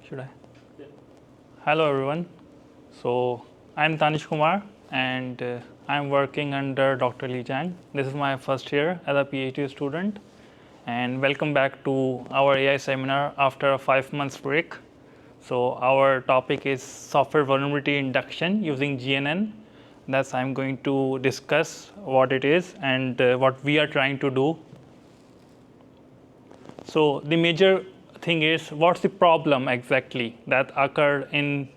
Should I? Yeah. Hello everyone. So I'm Tanish Kumar and I'm working under Dr. Lee Chang. This is my first year as a PhD student, and welcome back to our AI seminar after a 5 months break. So our topic is software vulnerability induction using GNN. Thus I'm going to discuss what it is and what we are trying to do. So the major thing is, what's the problem exactly that occurred in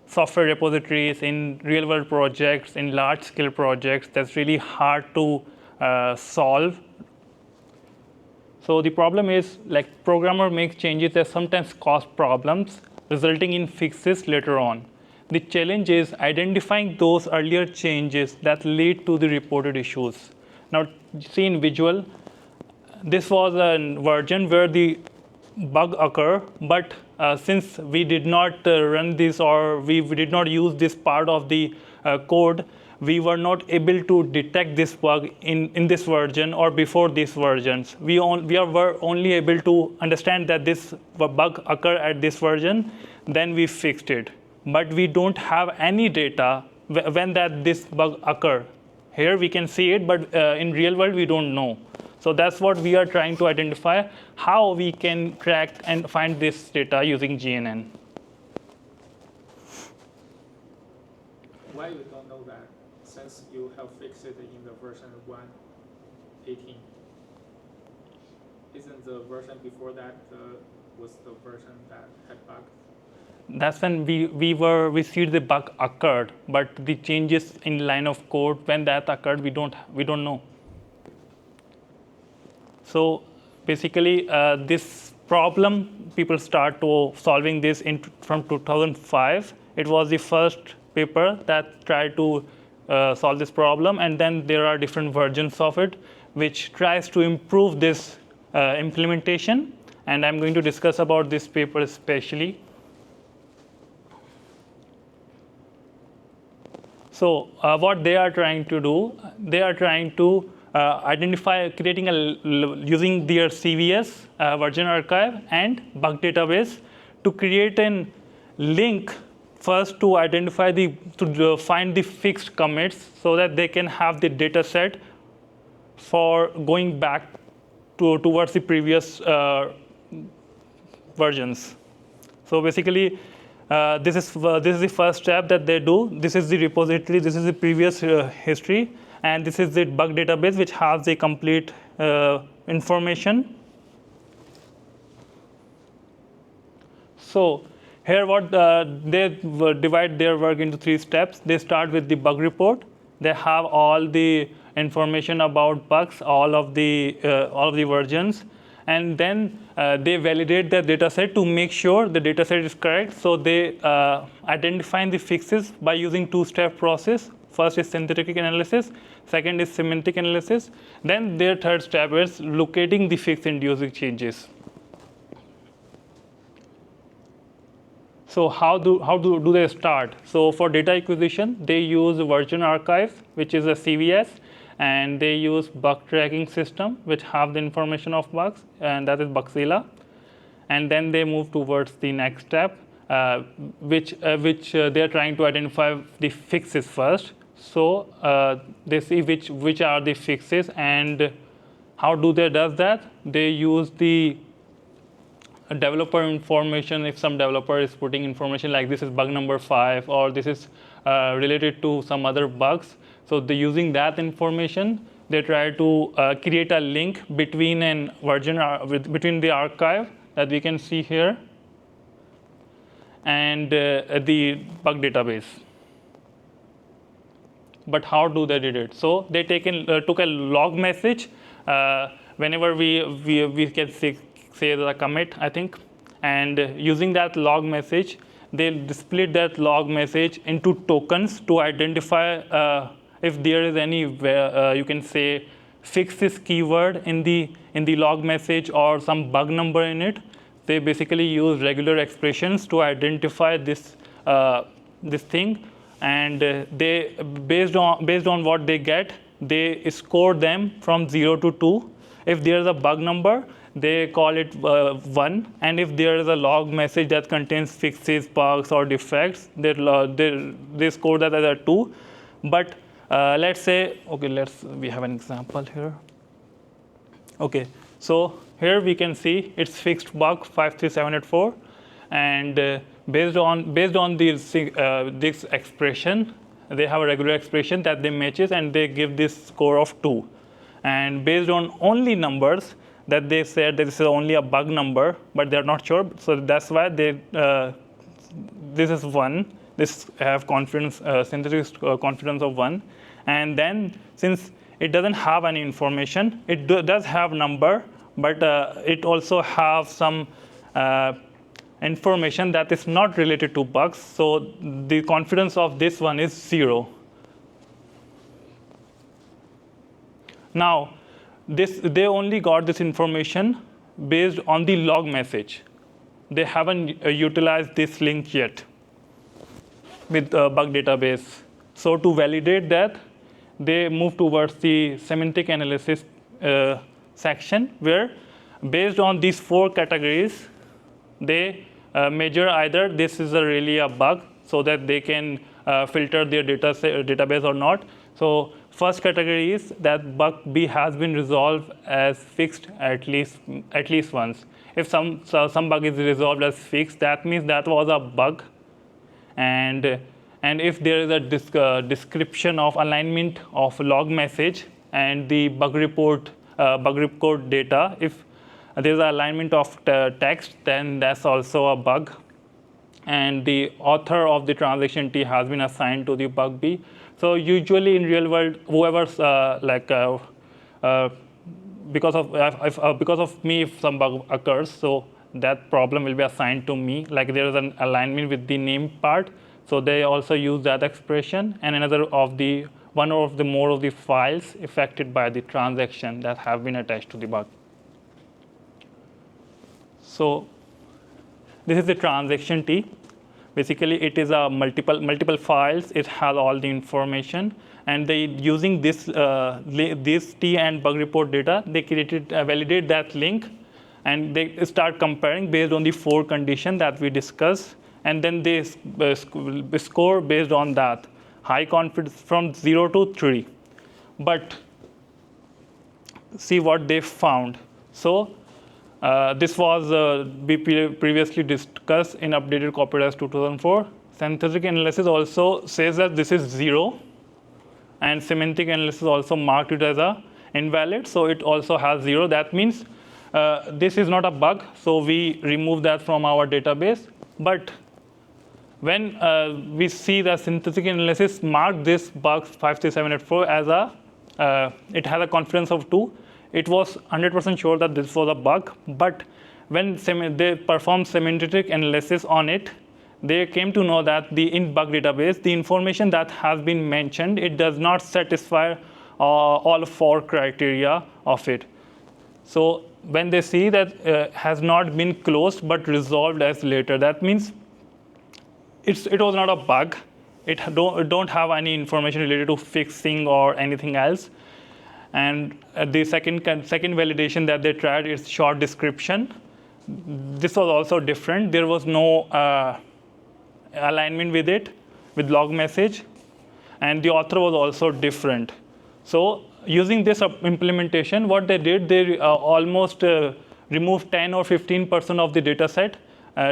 software repositories, in real world projects, in large scale projects that's really hard to solve. So the problem is, like, programmer makes changes that sometimes cause problems, resulting in fixes later on. The challenge is identifying those earlier changes that lead to the reported issues. Now, see in visual, this was a version where the bug occur, but since we did not run this, or we did not use this part of the code, we were not able to detect this bug in this version or before these versions. We were only able to understand that this bug occurred at this version, then we fixed it. But we don't have any data when this bug occurred. Here we can see it, but in real world we don't know. So that's what we are trying to identify, how we can track and find this data using GNN. Why you don't know that, since you have fixed it in the version 1.18? Isn't the version before that was the version that had bugs? That's when we see the bug occurred, but the changes in line of code, when that occurred, we don't know. So basically, this problem, people start to solving this from 2005. It was the first paper that tried to solve this problem, and then there are different versions of it, which tries to improve this implementation. And I'm going to discuss about this paper especially. So what they are trying to do, they are trying to identify, using their CVS version archive and bug database to create a link first to identify to find the fixed commits, so that they can have the data set for going back towards the previous versions. So basically, this is the first step that they do. This is the repository. This is the previous history. And this is the bug database, which has the complete information. So here, what they divide their work into 3 steps. They start with the bug report. They have all the information about bugs, all of the versions, and then they validate the data set to make sure the data set is correct. So they identify the fixes by using 2-step process. First is synthetic analysis, second is semantic analysis, then their third step is locating the fix-inducing changes. So how do they start? So for data acquisition, they use version archive, which is a CVS, and they use bug tracking system, which have the information of bugs, and that is Bugzilla. And then they move towards the next step, which they are trying to identify the fixes first. So they see which are the fixes, and how do they does that? They use the developer information. If some developer is putting information like this is bug number 5, or this is related to some other bugs, so they using that information, they try to create a link between between the archive that we can see here and the bug database. But how do they did it? So they took a log message whenever we can say the commit, I think, and using that log message, they split that log message into tokens to identify if there is any you can say fix this keyword in the log message or some bug number in it. They basically use regular expressions to identify this thing, and they based on what they get, they score them from 0 to 2. If there is a bug number, they call it 1. And if there is a log message that contains fixes, bugs, or defects, they score that as a 2. But let's say, okay, we have an example here. Okay, so here we can see it's fixed bug 53784, and based on this expression, they have a regular expression that they matches, and they give this score of 2. And based on only numbers that they said that this is only a bug number, but they're not sure, so that's why they this is 1. This have confidence, synthetic confidence of 1, and then since it doesn't have any information, it does have number, but it also have some information that is not related to bugs. So the confidence of this one is 0. Now, they only got this information based on the log message. They haven't utilized this link yet with bug database. So to validate that, they move towards the semantic analysis section, where based on these 4 categories, they measure either this is really a bug, so that they can filter their database or not. So first category is that bug B has been resolved as fixed at least once. If some bug is resolved as fixed, that means that was a bug. And if there is a description of alignment of log message and the bug report data, if there is an alignment of text, then that's also a bug. And the author of the transaction T has been assigned to the bug B. So usually in real world, whoever's because of me, if some bug occurs, so that problem will be assigned to me. Like there is an alignment with the name part. So they also use that expression, and one of the more of the files affected by the transaction that have been attached to the bug. So this is the transaction T. Basically, it is a multiple files. It has all the information, and they using this T and bug report data, they validate that link, and they start comparing based on the 4 conditions that we discussed. And then they score based on that, high confidence from 0 to 3. But see what they found. So this was previously discussed in updated copyright as 2004. Synthetic analysis also says that this is 0, and semantic analysis also marked it as a invalid. So it also has 0. That means this is not a bug. So we remove that from our database. But when we see the synthetic analysis mark this bug 53784 as it has a confidence of 2, it was 100% sure that this was a bug. But when they performed semantic analysis on it, they came to know that in bug database, the information that has been mentioned, it does not satisfy all 4 criteria of it. So when they see that has not been closed but resolved as later, that means it was not a bug. It don't have any information related to fixing or anything else. And the second validation that they tried is short description. This was also different. There was no alignment with it, with log message, and the author was also different. So using this implementation, what they did, they almost removed 10 or 15% of the data set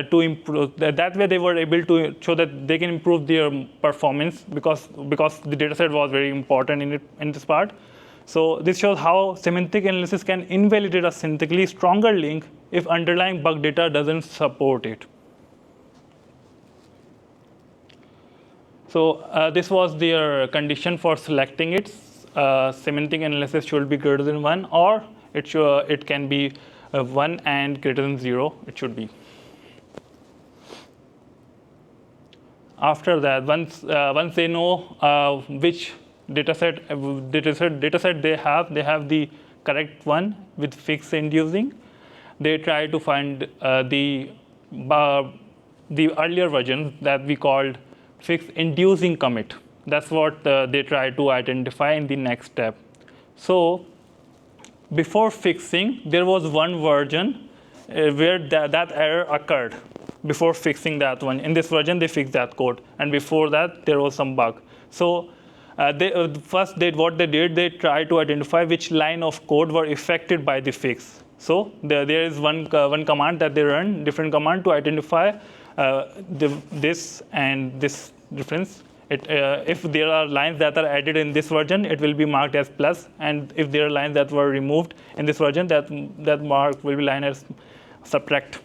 to improve. That way they were able to show that they can improve their performance because the data set was very important in this part. So this shows how semantic analysis can invalidate a syntactically stronger link if underlying bug data doesn't support it. So this was their condition for selecting it. Semantic analysis should be greater than 1, or it can be 1 and greater than 0. It should be. After that, once they know which dataset they have the correct one with fix inducing, they try to find the earlier version that we called fix inducing commit. That's what they try to identify in the next step. So before fixing, there was one version where that error occurred. Before fixing that one, in this version they fixed that code, and before that there was some bug. So first what they did, they tried to identify which line of code were affected by the fix. So there is one command that they run, different command to identify this and this difference. If there are lines that are added in this version, it will be marked as plus, and if there are lines that were removed in this version, that mark will be line as subtract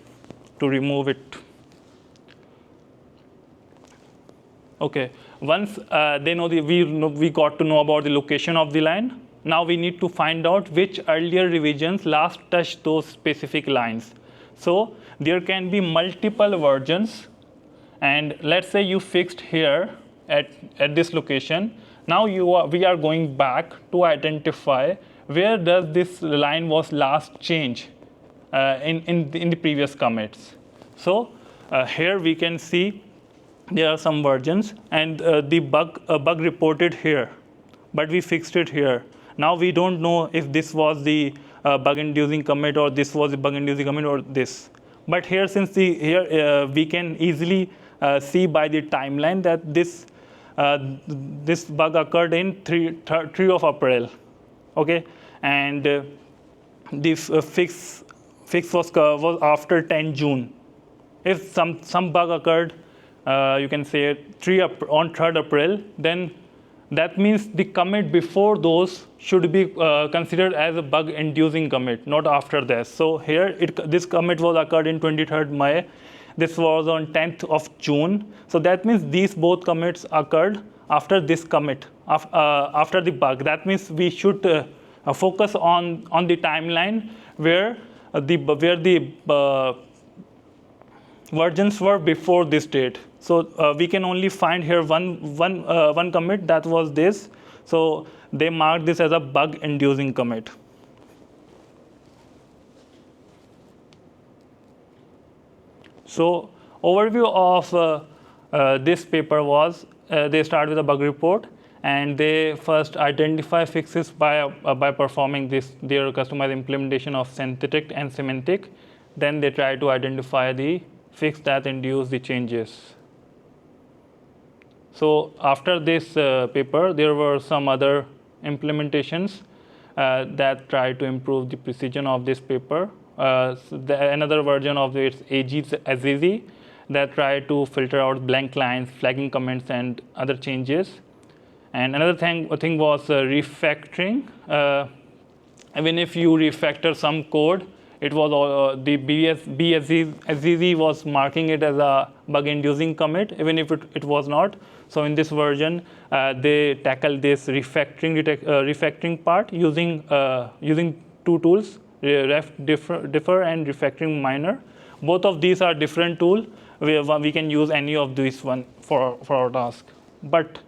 to remove it. Okay, once we got to know about the location of the line, now we need to find out which earlier revisions last touched those specific lines. So there can be multiple versions, and let's say you fixed here at this location. Now we are going back to identify where does this line was last changed in the previous commits. So here we can see there are some versions, and the bug reported here, but we fixed it here. Now we don't know if this was the bug-inducing commit, or this was the bug-inducing commit, or this. But here, since we can easily see by the timeline that this bug occurred in 3 of April. Okay, and the fix was after 10 June. If some bug occurred, you can say on 3rd April, then that means the commit before those should be considered as a bug-inducing commit, not after this. So here, this commit was occurred in 23rd May. This was on 10th of June. So that means these both commits occurred after this commit, after the bug. That means we should focus on the timeline where the versions were before this date. So we can only find here one commit, that was this. So they marked this as a bug-inducing commit. So overview of this paper was they start with a bug report, and they first identify fixes by performing their customized implementation of synthetic and semantic. Then they try to identify the fix that induce the changes. So after this paper, there were some other implementations that try to improve the precision of this paper. Another version of it is Azizi that try to filter out blank lines, flagging comments, and other changes. And another thing was refactoring. Even if you refactor some code, it was the BSZ was marking it as a bug-inducing commit, even if it was not. So in this version, they tackle this refactoring part using two tools, differ and refactoring minor. Both of these are different tools. We can use any of these one for our task. But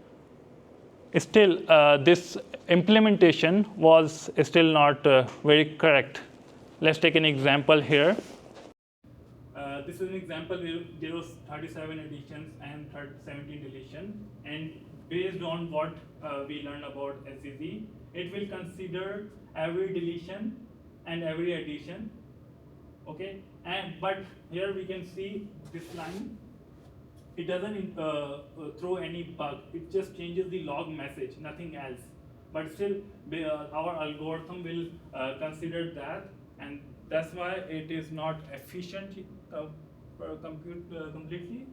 still, this implementation was still not very correct. Let's take an example here. This is an example where there was 37 additions and 17 deletion, and based on what we learned about SEZ, it will consider every deletion and every addition. Okay, but here we can see this line. It doesn't throw any bug. It just changes the log message, nothing else. But still, our algorithm will consider that, and that's why it is not efficient completely.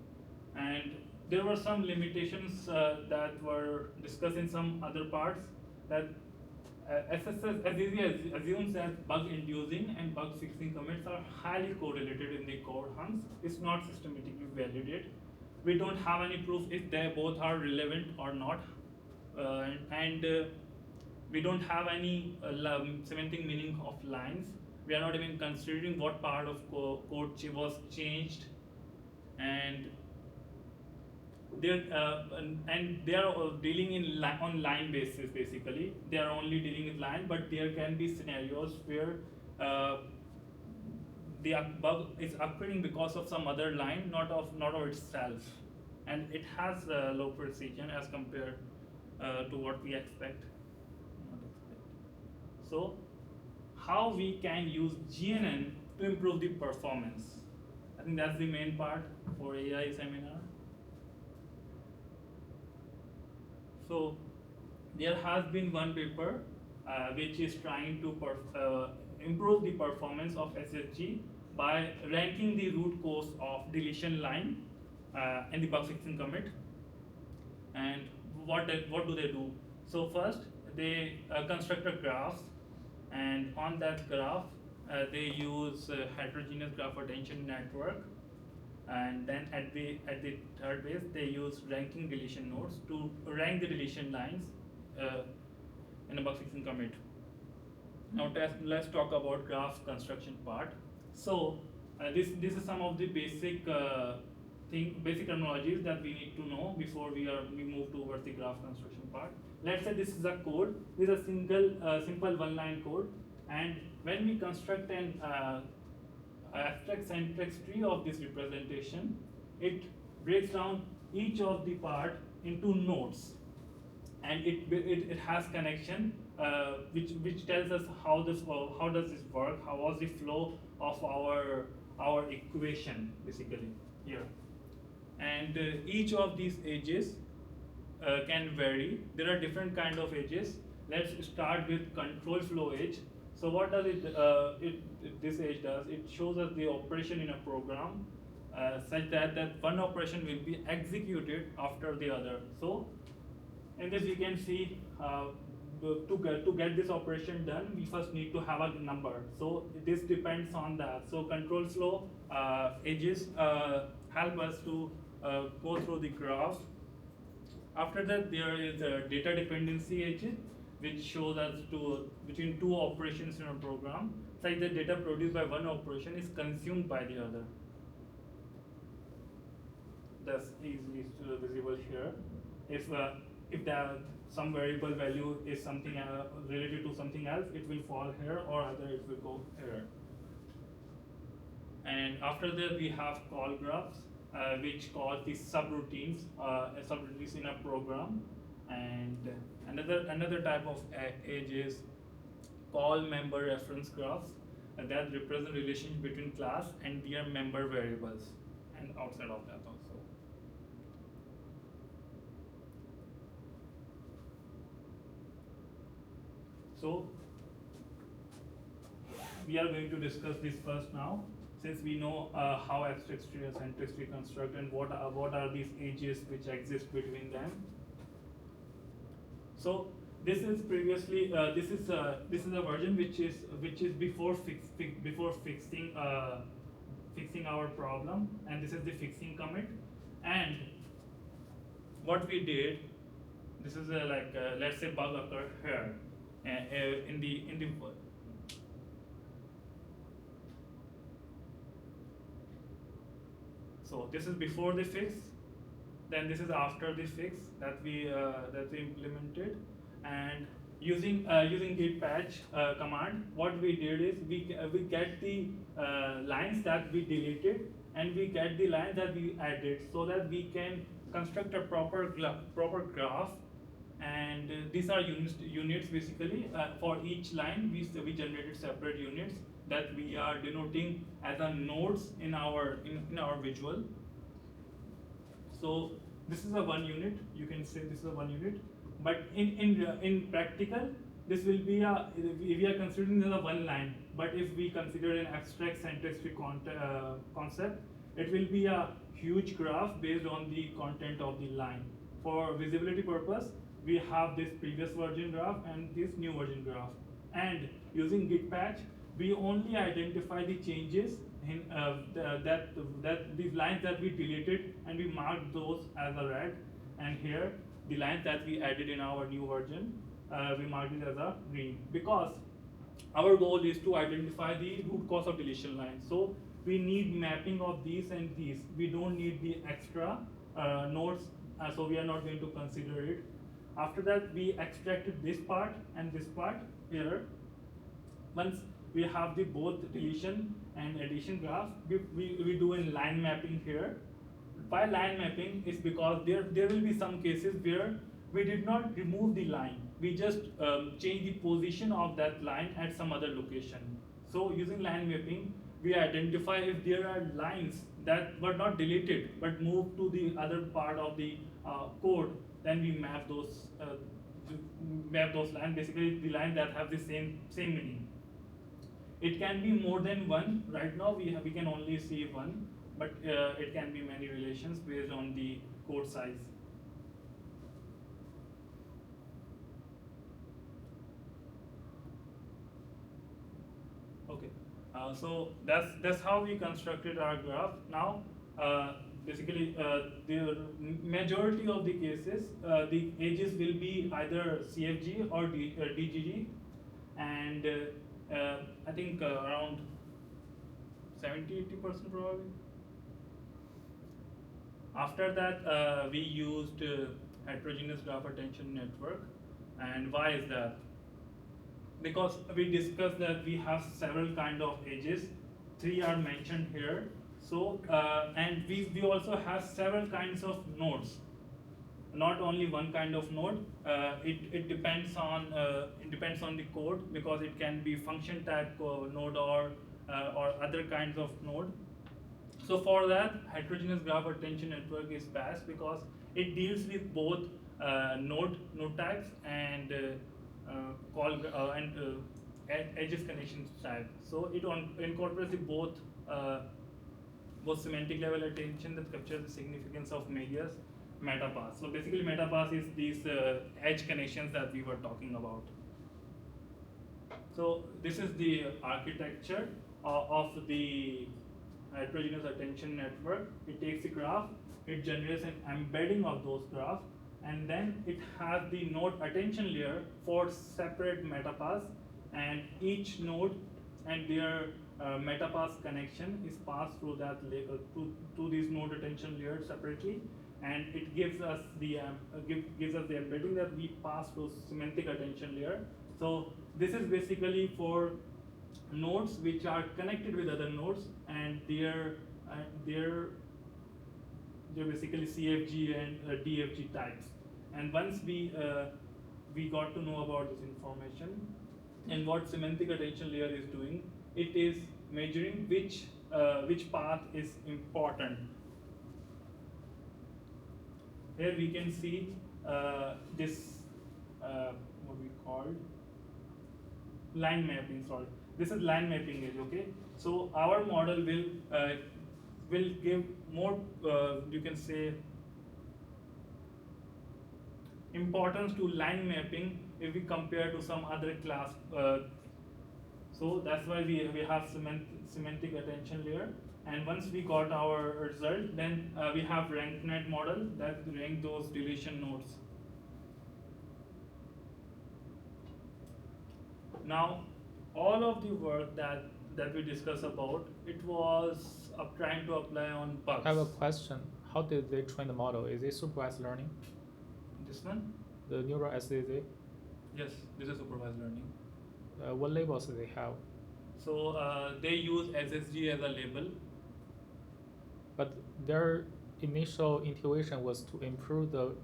And there were some limitations that were discussed in some other parts, that SSS assumes that bug-inducing and bug-fixing commits are highly correlated in the code hunts. It's not systematically validated. We don't have any proof if they both are relevant or not, and we don't have any semantic meaning of lines. We are not even considering what part of code was changed, and they are dealing on line basis. Basically, they are only dealing with line, but there can be scenarios where the bug is occurring because of some other line, not of itself, and it has low precision as compared to what we expect. So how we can use GNN to improve the performance. I think that's the main part for AI seminar. So there has been one paper which is trying to improve the performance of SSG by ranking the root cause of deletion line in the bug fixing commit. And what do they do? So first they construct a graph, and on that graph they use heterogeneous graph attention network, and then at the third base they use ranking deletion nodes to rank the deletion lines in a bug fixing commit. Now let's talk about graph construction part. So this is some of the basic basic terminologies that we need to know before we move towards the graph construction part. Let's say this is a code. This is a simple one-line code, and when we construct an abstract syntax tree of this representation, it breaks down each of the part into nodes, and it has connection which tells us how does this work, how was the flow of our equation basically here. And each of these edges can vary. There are different kind of edges. Let's start with control flow edge. So what does this edge does? It shows us the operation in a program such that one operation will be executed after the other. So in this we can see to get this operation done, we first need to have a number. So this depends on that. So control flow edges help us to go through the graph. After that, there is a data dependency edge, which shows us between two operations in a program, such that data produced by one operation is consumed by the other. That's easily visible here. If some variable value is something related to something else, it will fall here, or either it will go here. And after that, we have call graphs, which call the subroutines in a program. And another type of edge is call member reference graphs that represent relationship between class and their member variables, and outside of that also. So we are going to discuss this first now, since we know how abstract tree and syntax tree construct and what are these edges which exist between them. So this is previously this is a version which is before fixing our problem, and this is the fixing commit. And what we did, this is let's say bug occurred here in the so this is before the fix, then this is after the fix that we implemented. And using git patch command, what we did is we get the lines that we deleted, and we get the lines that we added, so that we can construct a proper graph. And these are units basically. For each line, we generated separate units that we are denoting as a nodes in our visual. So this is a 1 unit. You can say this is a 1 unit. But in practical, this will be we are considering this as a 1 line. But if we consider an abstract syntax tree concept, it will be a huge graph based on the content of the line. For visibility purpose, we have this previous version graph and this new version graph. And using git patch, we only identify the changes in that these lines that we deleted, and we marked those as a red. And here, the lines that we added in our new version, we marked it as a green, because our goal is to identify the root cause of deletion lines. So we need mapping of these and these. We don't need the extra nodes, so we are not going to consider it. After that, we extracted this part and this part here. Once we have the both deletion and addition graph, we do a line mapping here. Why line mapping is because there will be some cases where we did not remove the line, we just change the position of that line at some other location. So using line mapping, we identify if there are lines that were not deleted but moved to the other part of the code, then we map those lines, basically the lines that have the same meaning. It can be more than one. Right now we can only see one, but it can be many relations based on the code size. Okay, so that's how we constructed our graph. Now, basically, the majority of the cases, the edges will be either CFG or DGG, and I think around 70-80% probably. After that, we used heterogeneous graph attention network, and why is that? Because we discussed that we have several kind of edges. 3 are mentioned here. So and we also have several kinds of nodes. Not only one kind of node. It depends on the code, because it can be function type node or other kinds of node. So for that, heterogeneous graph attention network is best because it deals with both node types and edges connection type. So it incorporates the both semantic level attention that captures the significance of medias, metapaths. So basically, metapaths is these edge connections that we were talking about. So this is the architecture of the heterogeneous attention network. It takes a graph, it generates an embedding of those graphs, and then it has the node attention layer for separate metapaths, and each node and their metapath connection is passed through that to these node attention layers separately, and it gives us the embedding that we pass through semantic attention layer. So this is basically for nodes which are connected with other nodes, and they're basically CFG and DFG types. And once we got to know about this information, and what semantic attention layer is doing, it is measuring which path is important. Here we can see this what we called line mapping. Sorry, this is line mapping edge. Okay, so our model will give more you can say importance to line mapping if we compare to some other class. So that's why we have semantic attention layer. And once we got our result, then we have ranked net model that rank those deletion nodes. Now, all of the work that we discussed about, it was trying to apply on bugs. I have a question. How did they train the model? Is it supervised learning? This one? The neural SZZ? Yes, this is supervised learning. What labels do they have? So they use SSG as a label. But their initial intuition was to improve the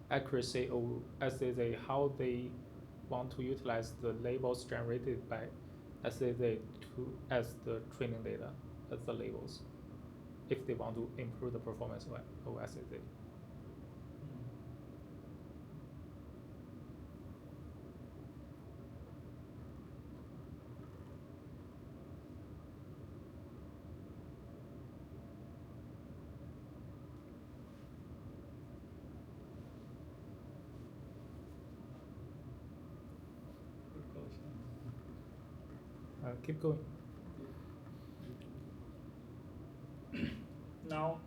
accuracy of SZZ. How they want to utilize the labels generated by SZZ as the training data, as the labels, if they want to improve the performance of SZZ. Keep going. Now,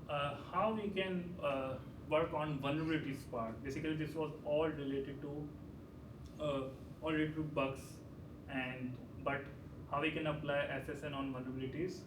how we can work on vulnerabilities part? Basically, this was all related to bugs, but how we can apply SSN on vulnerabilities?